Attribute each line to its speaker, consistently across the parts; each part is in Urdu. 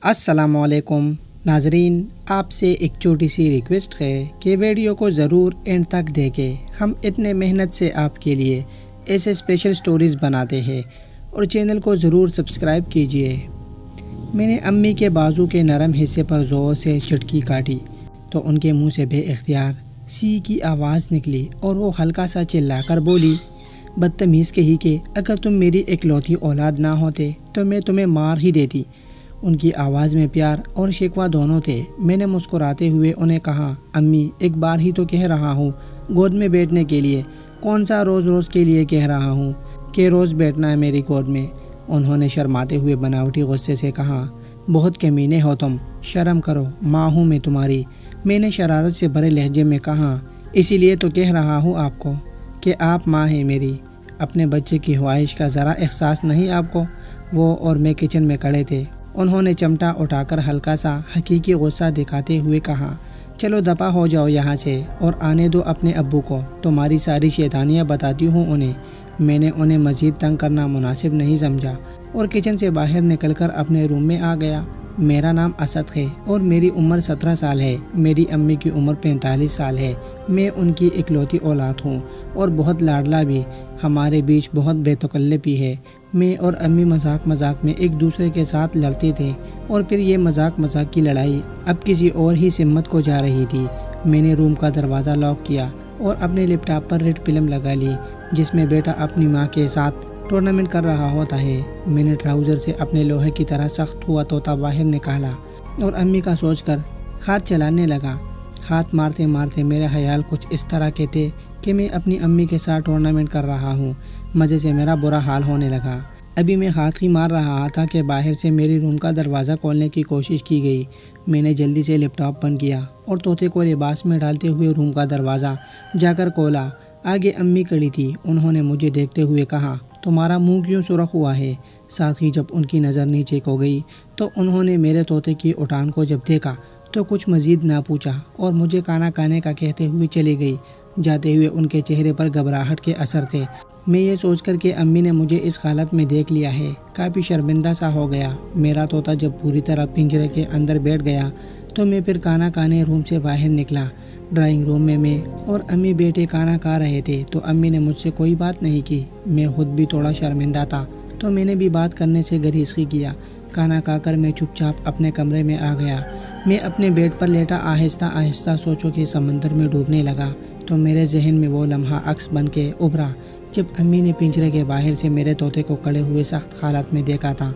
Speaker 1: السلام علیکم ناظرین، آپ سے ایک چھوٹی سی ریکویسٹ ہے کہ ویڈیو کو ضرور اینڈ تک دیکھیں۔ ہم اتنے محنت سے آپ کے لیے ایسے اسپیشل سٹوریز بناتے ہیں اور چینل کو ضرور سبسکرائب کیجئے۔ میں نے امی کے بازو کے نرم حصے پر زور سے چٹکی کاٹی تو ان کے منہ سے بے اختیار سی کی آواز نکلی اور وہ ہلکا سا چلا کر بولی، بدتمیز کہی کہ اگر تم میری اکلوتی اولاد نہ ہوتے تو میں تمہیں مار ہی دیتی۔ ان کی آواز میں پیار اور شکوہ دونوں تھے۔ میں نے مسکراتے ہوئے انہیں کہا، امی ایک بار ہی تو کہہ رہا ہوں گود میں بیٹھنے کے لیے، کون سا روز روز کے لیے کہہ رہا ہوں کہ روز بیٹھنا ہے میری گود میں۔ انہوں نے شرماتے ہوئے بناوٹی غصے سے کہا، بہت کمینے ہو تم، شرم کرو، ماں ہوں میں تمہاری۔ میں نے شرارت سے بھرے لہجے میں کہا، اسی لیے تو کہہ رہا ہوں آپ کو کہ آپ ماں ہیں میری، اپنے بچے کی خواہش کا ذرا احساس نہیں آپ کو۔ وہ اور میں کچن میں کھڑے تھے۔ انہوں نے چمٹا اٹھا کر ہلکا سا حقیقی غصہ دکھاتے ہوئے کہا، چلو دفع ہو جاؤ یہاں سے اور آنے دو اپنے ابو کو، تمہاری ساری شیطانیاں بتاتی ہوں انہیں۔ میں نے انہیں مزید تنگ کرنا مناسب نہیں سمجھا اور کچن سے باہر نکل کر اپنے روم میں آ گیا۔ میرا نام اسد ہے اور میری عمر 17 سال ہے۔ میری امی کی عمر 45 سال ہے۔ میں ان کی اکلوتی اولاد ہوں اور بہت لاڈلا بھی۔ ہمارے بیچ بہت بے تکلفی ہے۔ میں اور امی مذاق مذاق میں ایک دوسرے کے ساتھ لڑتے تھے اور پھر یہ مذاق مذاق کی لڑائی اب کسی اور ہی سمت کو جا رہی تھی۔ میں نے روم کا دروازہ لاک کیا اور اپنے لیپ ٹاپ پر ریڈ فلم لگا لی جس میں بیٹا اپنی ماں کے ساتھ ٹورنامنٹ کر رہا ہوتا ہے۔ میں نے ٹراؤزر سے اپنے لوہے کی طرح سخت ہوا طوطا باہر نکالا اور امی کا سوچ کر ہاتھ چلانے لگا۔ ہاتھ مارتے مارتے میرے خیال کچھ اس طرح کے تھے کہ میں اپنی امی کے ساتھ ٹورنامنٹ کر رہا ہوں۔ مزے سے میرا برا حال ہونے لگا۔ ابھی میں ہاتھ ہی مار رہا تھا کہ باہر سے میری روم کا دروازہ کھولنے کی کوشش کی گئی۔ میں نے جلدی سے لیپ ٹاپ بند کیا اور طوطے کو لباس میں ڈالتے ہوئے روم کا دروازہ جا کر کھولا۔ آگے امی کھڑی تھی۔ انہوں نے مجھے دیکھتے ہوئے کہا، تمہارا منہ کیوں سرخ ہوا ہے؟ ساتھ ہی جب ان کی نظر نیچے کو گئی تو انہوں نے میرے طوطے کی اٹھان کو جب دیکھا تو کچھ مزید نہ پوچھا اور مجھے کھانا کھانے کا کہتے ہوئے چلی گئی۔ جاتے ہوئے ان کے چہرے پر گھبراہٹ کے اثر تھے۔ میں یہ سوچ کر کہ امی نے مجھے اس حالت میں دیکھ لیا ہے کافی شرمندہ سا ہو گیا۔ میرا طوطا جب پوری طرح پنجرے کے اندر بیٹھ گیا تو میں پھر کھانا کھانے روم سے باہر نکلا۔ ڈرائنگ روم میں اور امی بیٹے کھانا کھا رہے تھے تو امی نے مجھ سے کوئی بات نہیں کی۔ میں خود بھی تھوڑا شرمندہ تھا تو میں نے بھی بات کرنے سے گریزی کیا۔ کھانا کھا کر میں چپ چاپ اپنے کمرے میں آ گیا۔ میں اپنے بیڈ پر لیٹا آہستہ آہستہ سوچوں کے سمندر میں ڈوبنے لگا تو میرے ذہن میں وہ لمحہ عکس بن کے ابھرا جب امی نے پنجرے کے باہر سے میرے طوطے کو کھڑے ہوئے سخت حالت میں دیکھا تھا۔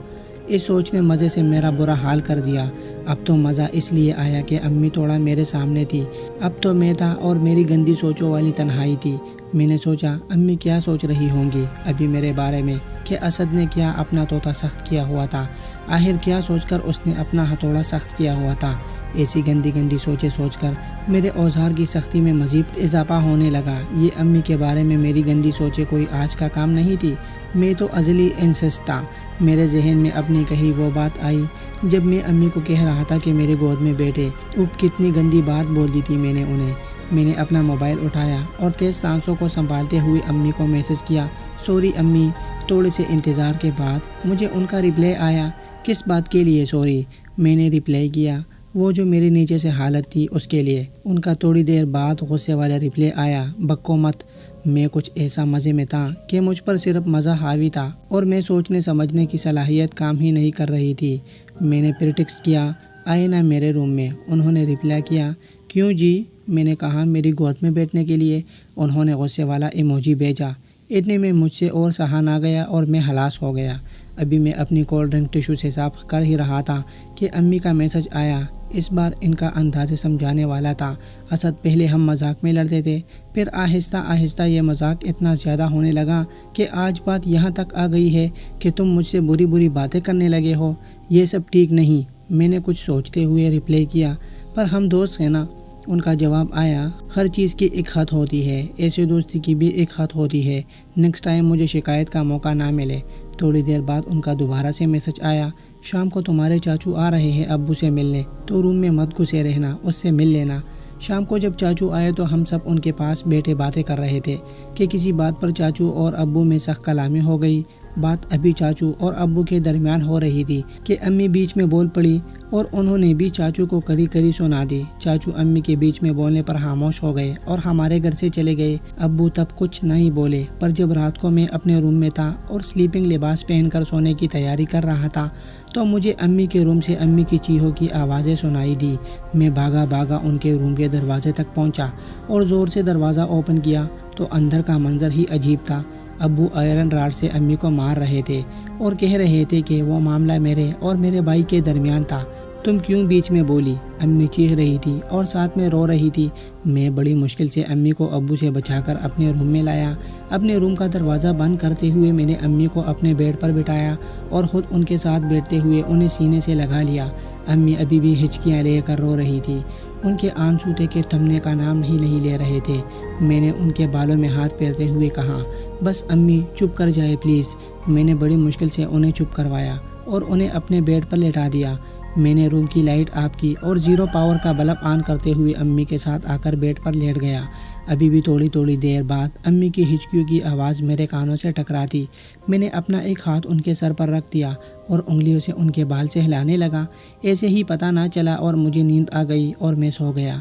Speaker 1: اس سوچ نے مزے سے میرا برا حال کر دیا۔ اب تو مزہ اس لیے آیا کہ امی تھوڑا میرے سامنے تھی۔ اب تو میں تھا اور میری گندی سوچوں والی تنہائی تھی۔ میں نے سوچا امی کیا سوچ رہی ہوں گی ابھی میرے بارے میں کہ اسد نے کیا اپنا طوطا سخت کیا ہوا تھا، آخر کیا سوچ کر اس نے اپنا ہتھوڑا سخت کیا ہوا تھا۔ ایسی گندی گندی سوچیں سوچ کر میرے اوزار کی سختی میں مزید اضافہ ہونے لگا۔ یہ امی کے بارے میں میری گندی سوچیں کوئی آج کا کام نہیں تھی۔ میں تو ازلی انسسٹ تھا۔ میرے ذہن میں اپنی کہی وہ بات آئی جب میں امی کو کہہ رہا تھا کہ میرے گود میں بیٹھے۔ کتنی گندی بات بول دی تھی میں نے انہیں۔ میں نے اپنا موبائل اٹھایا اور تیز سانسوں کو سنبھالتے ہوئے امی کو میسج کیا، سوری امی۔ تھوڑے سے انتظار کے بعد مجھے ان کا رپلائی آیا، کس بات کے لیے سوری؟ میں نے رپلائی کیا، وہ جو میرے نیچے سے حالت تھی اس کے لیے۔ ان کا تھوڑی دیر بعد غصے والا رپلائی آیا، بکو مت۔ میں کچھ ایسا مزے میں تھا کہ مجھ پر صرف مزہ حاوی تھا اور میں سوچنے سمجھنے کی صلاحیت کام ہی نہیں کر رہی تھی۔ میں نے پھر ٹیکسٹ کیا، آئے نا میرے روم میں؟ انہوں نے رپلائی کیا، کیوں جی؟ میں نے کہا میری گود میں بیٹھنے کے لیے۔ انہوں نے غصے والا ایموجی بھیجا۔ اتنے میں مجھ سے اور سہا نہ گیا اور میں ہلاس ہو گیا۔ ابھی میں اپنی کولڈ ڈرنک ٹیشو سے صاف کر ہی رہا تھا کہ امی کا میسج آیا۔ اس بار ان کا انداز سمجھانے والا تھا۔ اسد، پہلے ہم مذاق میں لڑتے تھے، پھر آہستہ آہستہ یہ مذاق اتنا زیادہ ہونے لگا کہ آج بات یہاں تک آ گئی ہے کہ تم مجھ سے بری بری باتیں کرنے لگے ہو۔ یہ سب ٹھیک نہیں۔ میں نے کچھ سوچتے ہوئے رپلائی کیا، پر ہم دوست ہیں نا؟ ان کا جواب آیا، ہر چیز کی ایک حد ہوتی ہے، ایسے دوستی کی بھی ایک حد ہوتی ہے، نیکسٹ ٹائم مجھے شکایت کا موقع نہ ملے۔ تھوڑی دیر بعد ان کا دوبارہ سے میسج آیا، شام کو تمہارے چاچو آ رہے ہیں ابو سے ملنے، تو روم میں مت گھسے رہنا، اس سے مل لینا۔ شام کو جب چاچو آئے تو ہم سب ان کے پاس بیٹھے باتیں کر رہے تھے کہ کسی بات پر چاچو اور ابو میں سخت کلامی ہو گئی۔ بات ابھی چاچو اور ابو کے درمیان ہو رہی تھی کہ امی بیچ میں بول پڑی اور انہوں نے بھی چاچو کو کڑی کڑی سنا دی۔ چاچو امی کے بیچ میں بولنے پر خاموش ہو گئے اور ہمارے گھر سے چلے گئے۔ ابو تب کچھ نہیں بولے، پر جب رات کو میں اپنے روم میں تھا اور سلیپنگ لباس پہن کر سونے کی تیاری کر رہا تھا تو مجھے امی کے روم سے امی کی چیخوں کی آوازیں سنائی دی۔ میں بھاگا بھاگا ان کے روم کے دروازے تک پہنچا اور زور سے دروازہ اوپن کیا تو اندر کا منظر ہی عجیب تھا۔ ابو آئرن راڈ سے امی کو مار رہے تھے اور کہہ رہے تھے کہ وہ معاملہ میرے اور میرے بھائی کے درمیان تھا، تم کیوں بیچ میں بولی؟ امی چیخ رہی تھی اور ساتھ میں رو رہی تھی۔ میں بڑی مشکل سے امی کو ابو سے بچا کر اپنے روم میں لایا۔ اپنے روم کا دروازہ بند کرتے ہوئے میں نے امی کو اپنے بیڈ پر بٹھایا اور خود ان کے ساتھ بیٹھتے ہوئے انہیں سینے سے لگا لیا۔ امی ابھی بھی ہچکیاں لے کر رو رہی تھی، ان کے آنسو تھے کہ تھمنے کا نام ہی نہیں لے رہے تھے۔ میں نے ان کے بالوں میں ہاتھ پھیرتے ہوئے کہا، بس امی چپ کر جائے پلیز۔ میں نے بڑی مشکل سے انہیں چپ کروایا اور انہیں اپنے بیڈ پر لٹا دیا۔ میں نے روم کی لائٹ آف کی اور 0 پاور کا بلب آن کرتے ہوئے امی کے ساتھ آ کر بیڈ پر لیٹ گیا۔ ابھی بھی تھوڑی دیر بعد امی کی ہچکیوں کی آواز میرے کانوں سے ٹکراتی۔ میں نے اپنا ایک ہاتھ ان کے سر پر رکھ دیا اور انگلیوں سے ان کے بال سے ہلانے لگا۔ ایسے ہی پتہ نہ چلا اور مجھے نیند آ گئی اور میں سو گیا۔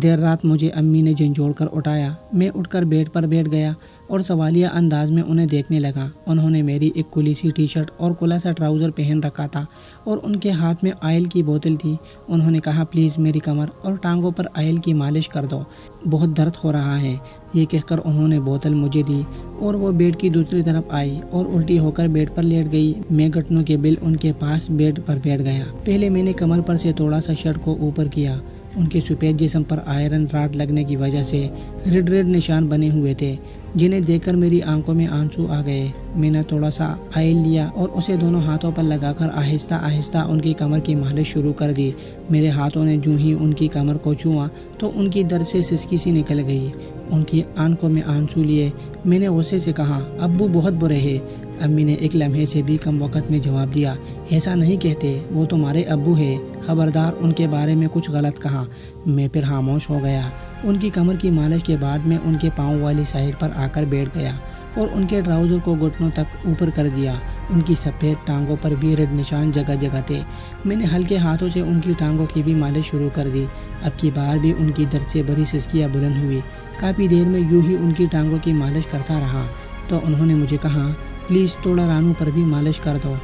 Speaker 1: دیر رات مجھے امی نے جھنجھوڑ کر اٹھایا۔ میں اٹھ کر بیڈ پر بیٹھ گیا اور سوالیہ انداز میں انہیں دیکھنے لگا۔ انہوں نے میری ایک کھلی سی ٹی شرٹ اور کھلا سا ٹراؤزر پہن رکھا تھا اور ان کے ہاتھ میں آئل کی بوتل تھی۔ انہوں نے کہا، پلیز میری کمر اور ٹانگوں پر آئل کی مالش کر دو، بہت درد ہو رہا ہے۔ یہ کہہ کر انہوں نے بوتل مجھے دی اور وہ بیڈ کی دوسری طرف آئی اور الٹی ہو کر بیڈ پر لیٹ گئی۔ میں گھٹنوں کے بل ان کے پاس بیڈ پر بیٹھ گیا۔ پہلے میں نے کمر پر سے تھوڑا سا شرٹ کو اوپر کیا۔ ان کے سفید جسم پر آئرن راڈ لگنے کی وجہ سے ریڈ نشان بنے ہوئے تھے، جنہیں دیکھ کر میری آنکھوں میں آنسو آ گئے۔ میں نے تھوڑا سا آئل لیا اور اسے دونوں ہاتھوں پر لگا کر آہستہ آہستہ ان کی کمر کی مالش شروع کر دی۔ میرے ہاتھوں نے جو ہی ان کی کمر کو چھوا تو ان کی درد سے سسکی سی نکل گئی۔ ان کی آنکھوں میں آنسو لیے میں نے غصے سے کہا، ابو بہت برے ہیں۔ امی نے ایک لمحے سے بھی کم وقت میں جواب دیا، ایسا نہیں کہتے، وہ تمہارے ابو ہیں، خبردار ان کے بارے میں کچھ غلط کہا۔ میں پھر خاموش ہو گیا۔ ان کی کمر کی مالش کے بعد میں ان کے پاؤں والی سائڈ پر آ کر بیٹھ گیا اور ان کے ٹراؤزر کو گھٹنوں تک اوپر کر دیا۔ ان کی سفید ٹانگوں پر بھی ریڈ نشان جگہ جگہ تھے۔ میں نے ہلکے ہاتھوں سے ان کی ٹانگوں کی بھی مالش شروع کر دی۔ اب کی بار بھی ان کی درد سے بڑی سسکیاں بلند ہوئی۔ کافی دیر میں یوں ہی ان کی ٹانگوں کی مالش کرتا رہا تو انہوں نے مجھے کہا، پلیز تھوڑا رانوں پر بھی مالش کر دو،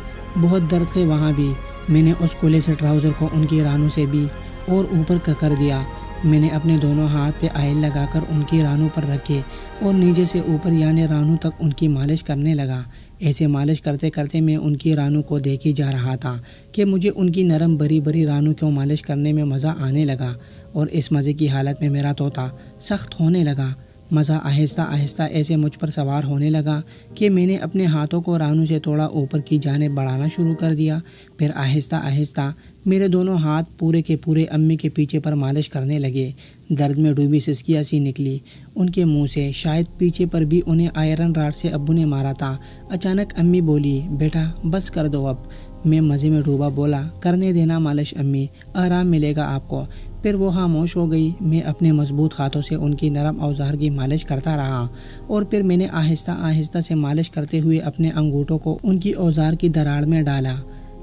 Speaker 1: بہت درد ہے وہاں بھی۔ میں نے اس کھلے سے ٹراؤزر کو ان کی رانوں سے بھی اور اوپر کر دیا۔ میں نے اپنے دونوں ہاتھ پہ آئل لگا کر ان کی رانوں پر رکھے اور نیچے سے اوپر یعنی رانوں تک ان کی مالش کرنے لگا۔ ایسے مالش کرتے کرتے میں ان کی رانوں کو دیکھی جا رہا تھا کہ مجھے ان کی نرم بری رانوں کو مالش کرنے میں مزہ آنے لگا اور اس مزے کی حالت میں میرا طوطا سخت ہونے لگا۔ مزہ آہستہ آہستہ ایسے مجھ پر سوار ہونے لگا کہ میں نے اپنے ہاتھوں کو رانوں سے تھوڑا اوپر کی جانب بڑھانا شروع کر دیا۔ پھر آہستہ آہستہ میرے دونوں ہاتھ پورے کے پورے امی کے پیچھے پر مالش کرنے لگے۔ درد میں ڈوبی سسکیاں سی نکلی ان کے منہ سے، شاید پیچھے پر بھی انہیں آئرن راڈ سے ابو نے مارا تھا۔ اچانک امی بولی، بیٹا بس کر دو اب۔ میں مزے میں ڈوبا بولا، کرنے دینا مالش امی، آرام ملے گا آپ کو۔ پھر وہ خاموش ہو گئی۔ میں اپنے مضبوط ہاتھوں سے ان کی نرم اوزار کی مالش کرتا رہا اور پھر میں نے آہستہ آہستہ سے مالش کرتے ہوئے اپنے انگوٹھوں کو ان کی اوزار کی دراڑ میں ڈالا۔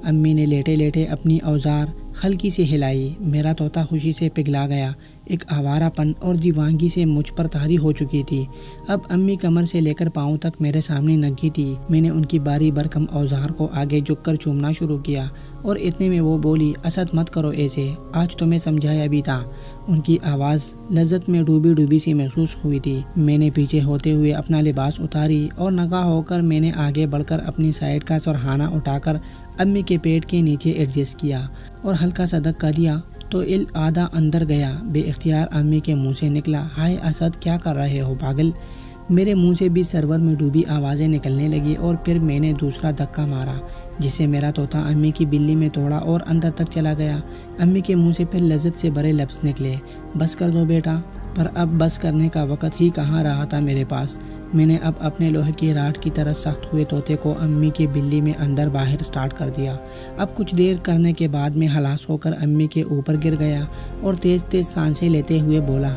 Speaker 1: امی نے لیٹے لیٹے اپنی اوزار ہلکی سے ہلائی۔ میرا طوطا خوشی سے پگھلا گیا۔ ایک آوارہ پن اور دیوانگی سے مجھ پر طاری ہو چکی تھی۔ اب امی کمر سے لے کر پاؤں تک میرے سامنے ننگی تھی۔ میں نے ان کی باری برکم اوزار کو آگے جھک کر چومنا شروع کیا اور اتنے میں وہ بولی، اسد مت کرو ایسے، آج تمہیں سمجھایا بھی تھا۔ ان کی آواز لذت میں ڈوبی سی محسوس ہوئی تھی۔ میں نے پیچھے ہوتے ہوئے اپنا لباس اتاری اور ننگا ہو کر میں نے آگے بڑھ کر اپنی سائیڈ کا سرہانہ اٹھا کر امی کے پیٹ کے نیچے ایڈجسٹ کیا اور ہلکا سا دھکا دیا تو آدھا اندر گیا۔ بے اختیار امی کے منہ سے نکلا، ہائے اسد کیا کر رہے ہو پاگل۔ میرے منہ سے بھی سرور میں ڈوبی آوازیں نکلنے لگی اور پھر میں نے دوسرا دھکا مارا جس سے میرا طوطا امی کی بلی میں تھوڑا اور اندر تک چلا گیا۔ امی کے منہ سے پھر لذت سے بڑے لفظ نکلے، بس کر دو بیٹا۔ پر اب بس کرنے کا وقت ہی کہاں رہا تھا میرے پاس۔ میں نے اب اپنے لوہے کی راڈ کی طرح سخت ہوئے طوطے کو امی کی بلی میں اندر باہر سٹارٹ کر دیا۔ اب کچھ دیر کرنے کے بعد میں ہلاس ہو کر امی کے اوپر گر گیا اور تیز تیز سانسیں لیتے ہوئے بولا،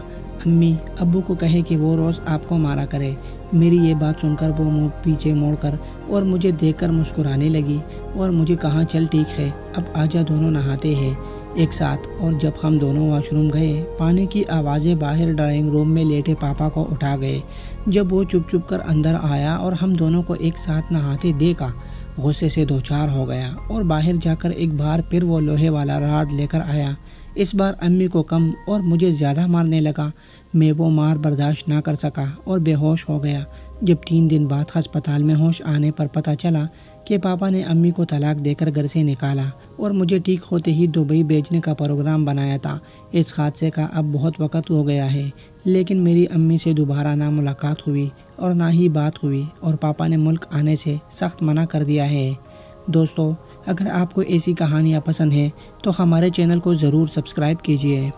Speaker 1: امی ابو کو کہے کہ وہ روز آپ کو مارا کرے، میری یہ بات سن کر وہ منہ پیچھے موڑ کر اور مجھے دیکھ کر مسکرانے لگی اور مجھے کہا چل ٹھیک ہے اب آجا دونوں نہاتے ہیں ایک ساتھ۔ اور جب ہم دونوں واش روم گئے پانی کی آوازیں باہر ڈرائنگ روم میں لیٹے پاپا کو اٹھا گئے۔ جب وہ چپ چپ کر اندر آیا اور ہم دونوں کو ایک ساتھ نہاتے دیکھا غصے سے دوچار ہو گیا اور باہر جا کر ایک بار پھر وہ لوہے والا راڈ لے کر آیا۔ اس بار امی کو کم اور مجھے زیادہ مارنے لگا۔ میں وہ مار برداشت نہ کر سکا اور بے ہوش ہو گیا۔ جب 3 دن بعد ہسپتال میں ہوش آنے پر پتہ چلا کہ پاپا نے امی کو طلاق دے کر گھر سے نکالا اور مجھے ٹھیک ہوتے ہی دبئی بھیجنے کا پروگرام بنایا تھا۔ اس حادثے کا اب بہت وقت ہو گیا ہے لیکن میری امی سے دوبارہ نہ ملاقات ہوئی اور نہ ہی بات ہوئی اور پاپا نے ملک آنے سے سخت منع کر دیا ہے۔ دوستو اگر آپ کو ایسی کہانیاں پسند ہیں تو ہمارے چینل کو ضرور سبسکرائب کیجیے۔